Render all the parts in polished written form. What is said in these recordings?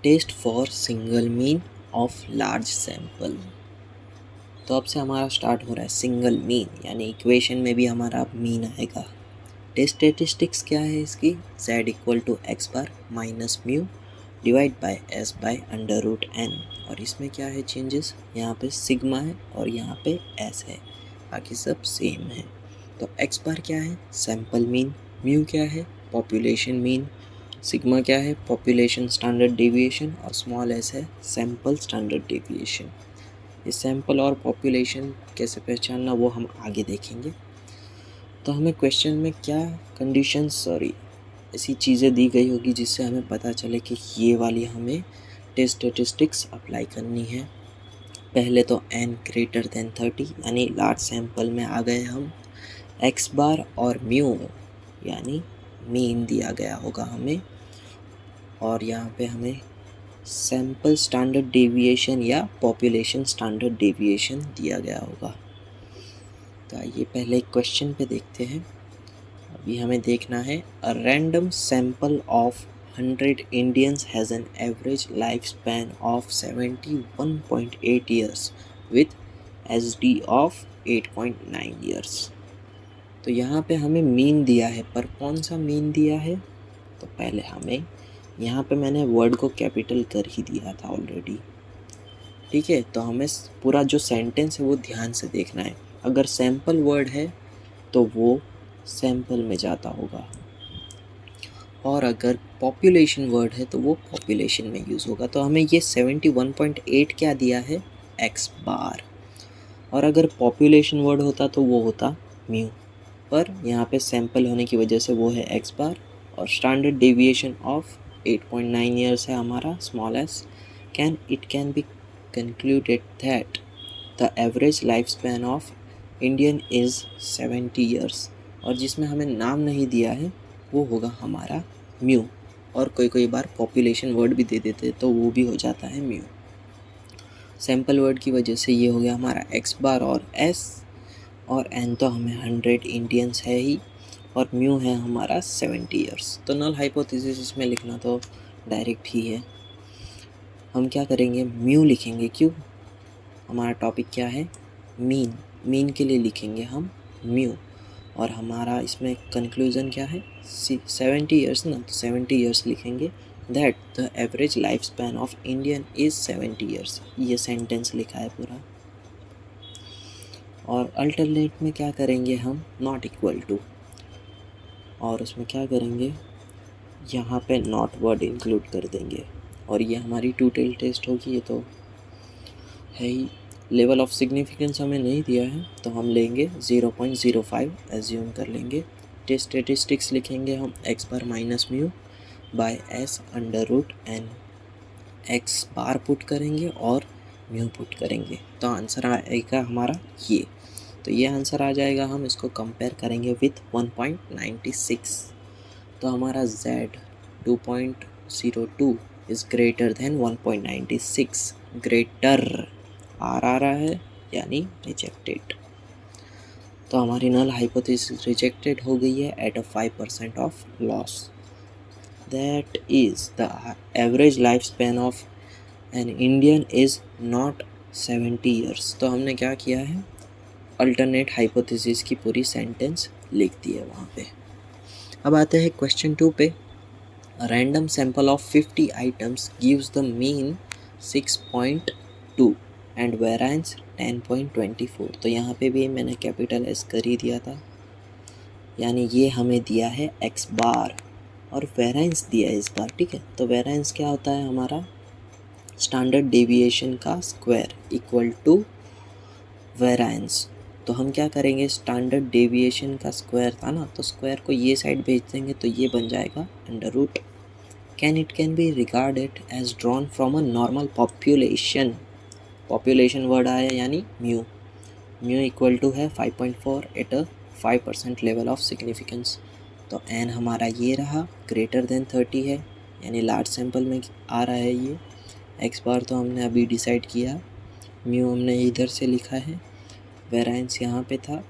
Test for single mean of large sample. तो अब से हमारा स्टार्ट हो रहा है सिंगल मीन, यानी इक्वेशन में भी हमारा मीन आएगा। टेस्ट स्टेटिस्टिक्स क्या है इसकी, z equal to X bar minus mu divide by S by under root N. और इसमें क्या है चेंजेस, यहाँ पे सिग्मा है और यहाँ पे एस है, बाकी सब सेम है। तो एक्स बार क्या है, सैंपल मीन, म्यू क्या है, पॉपुलेशन मीन, सिग्मा क्या है, पॉपुलेशन स्टैंडर्ड डेविएशन, और स्मॉल एस है सैंपल स्टैंडर्ड डेविएशन। ये सैंपल और पॉपुलेशन कैसे पहचानना वो हम आगे देखेंगे। तो हमें क्वेश्चन में क्या कंडीशंस ऐसी चीज़ें दी गई होगी जिससे हमें पता चले कि ये वाली हमें टेस्ट स्टेटिस्टिक्स अप्लाई करनी है। पहले तो n ग्रेटर देन 30 यानी लार्ज सैंपल में आ गए हम, x बार और म्यू यानी मीन दिया गया होगा हमें, और यहाँ पे हमें सैंपल स्टैंडर्ड डेविएशन या पॉपुलेशन स्टैंडर्ड डेविएशन दिया गया होगा। तो आइए पहले क्वेश्चन पे देखते हैं। अभी हमें देखना है a random sample of 100 Indians has an average life span of 71.8 years with SD of 8.9 years. तो यहाँ पे हमें मीन दिया है, पर कौन सा मीन दिया है, तो पहले हमें यहाँ पे मैंने वर्ड को कैपिटल कर ही दिया था ऑलरेडी, ठीक है। तो हमें पूरा जो सेंटेंस है वो ध्यान से देखना है। अगर सैंपल वर्ड है तो वो सैंपल में जाता होगा, और अगर पॉपुलेशन वर्ड है तो वो पॉपुलेशन में यूज़ होगा। तो हमें ये 71.8 क्या दिया है, एक्स बार, और अगर पॉपुलेशन वर्ड होता तो वो होता म्यू, पर यहाँ पे सैंपल होने की वजह से वो है एक्स बार, और स्टैंडर्ड डेविएशन ऑफ 8.9 ईयर्स है हमारा small S. It can be concluded that the average life span of Indian is 70 years, और जिसमें हमें नाम नहीं दिया है वो होगा हमारा म्यू, और कोई बार पॉपुलेशन वर्ड भी दे देते तो वो भी हो जाता है म्यू। सैंपल वर्ड की वजह से ये हो गया हमारा एक्स बार और एस, और एन तो हमें 100 इंडियंस है ही, और म्यू है हमारा 70 ईयर्स। तो नल हाइपोथेसिस इसमें लिखना तो डायरेक्ट ही है। हम क्या करेंगे, म्यू लिखेंगे, क्यों, हमारा टॉपिक क्या है, मीन, मीन के लिए लिखेंगे हम म्यू, और हमारा इसमें कंक्लूज़न क्या है, 70 ईयर्स ना, तो 70 ईयर्स लिखेंगे। That the average life span of Indian is 70 years, ये सेंटेंस लिखा है पूरा। और अल्टरनेट में क्या करेंगे हम, नॉट इक्वल टू, और उसमें क्या करेंगे, यहाँ पे नॉट वर्ड इंक्लूड कर देंगे, और ये हमारी टू टेल टेस्ट होगी। ये तो है ही, लेवल ऑफ सिग्निफिकेंस हमें नहीं दिया है तो हम लेंगे 0.05 एज्यूम कर लेंगे। टेस्ट स्टेटिस्टिक्स लिखेंगे हम X bar minus mu by S under root N, X bar put करेंगे और म्यू पुट करेंगे, तो आंसर आएगा हमारा ये। तो ये आंसर आ जाएगा, हम इसको कंपेयर करेंगे विथ 1.96। तो हमारा Z 2.02 is greater than 1.96, greater आर आ रहा है यानी रिजेक्टेड। तो हमारी नल हाइपोथेसिस रिजेक्टेड हो गई है at a 5% of loss. That is the average life span of an Indian is not 70 years. तो हमने क्या किया है, अल्टरनेट हाइपोथेसिस की पूरी सेंटेंस लिख दी है वहाँ पे। अब आते हैं क्वेश्चन 2 पे। Random sample of 50 items gives the mean 6.2 and variance 10.24। तो यहाँ पे भी मैंने कैपिटल एस कर ही दिया था, यानी ये हमें दिया है एक्स बार और वेरिएंस दिया है इस बार, ठीक है। तो वेरिएंस क्या होता है हमारा, स्टैंडर्ड डेविएशन का स्क्वायर इक्वल टू वेरिएंस। तो हम क्या करेंगे, स्टैंडर्ड डेविएशन का स्क्वायर था ना, तो स्क्वायर को ये साइड भेज देंगे तो ये बन जाएगा under root. It can be regarded as drawn from a normal population। Population word आया यानी म्यू, म्यू इक्वल टू है 5.4 at a 5% level of significance. तो एन हमारा ये रहा, ग्रेटर देन 30 है यानी लार्ज सैंपल में आ रहा है ये। एक्स बार तो हमने अभी डिसाइड किया, म्यू हमने इधर से लिखा है, वेरिएंस यहाँ पे था,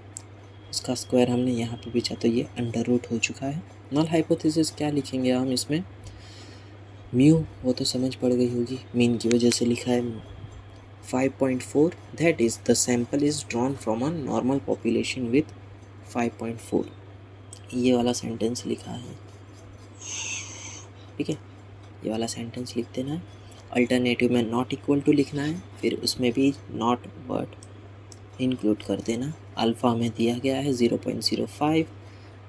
उसका स्क्वायर हमने यहाँ पे बिछा, तो ये अंडर रूट हो चुका है। नल हाइपोथेसिस क्या लिखेंगे हम इसमें, म्यू वो तो समझ पड़ गई होगी, मीन की वजह से लिखा है 5.4, that is the sample is drawn from a normal population with 5.4, ये वाला सेंटेंस लिखा है। ठीक है, ये वाला सेंटेंस लिख देना है। अल्टरनेटिव में नॉट इक्वल टू लिखना है, फिर उसमें भी नॉट वर्ड इंक्लूड कर देना। अल्फ़ा में दिया गया है 0.05,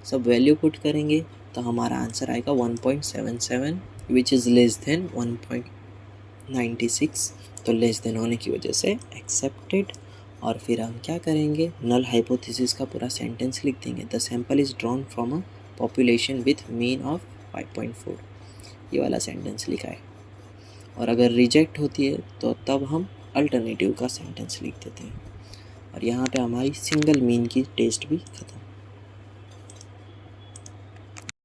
सब वैल्यू पुट करेंगे तो हमारा आंसर आएगा 1.77 विच इज़ लेस देन 1.96, तो लेस देन होने की वजह से एक्सेप्टेड। और फिर हम क्या करेंगे, नल हाइपोथेसिस का पूरा सेंटेंस लिख देंगे। The sample is drawn from a population with mean of 5.4, ये वाला सेंटेंस लिखा है। और अगर रिजेक्ट होती है तो तब हम अल्टरनेटिव का सेंटेंस लिख देते हैं। और यहाँ पे हमारी सिंगल मीन की टेस्ट भी ख़त्म।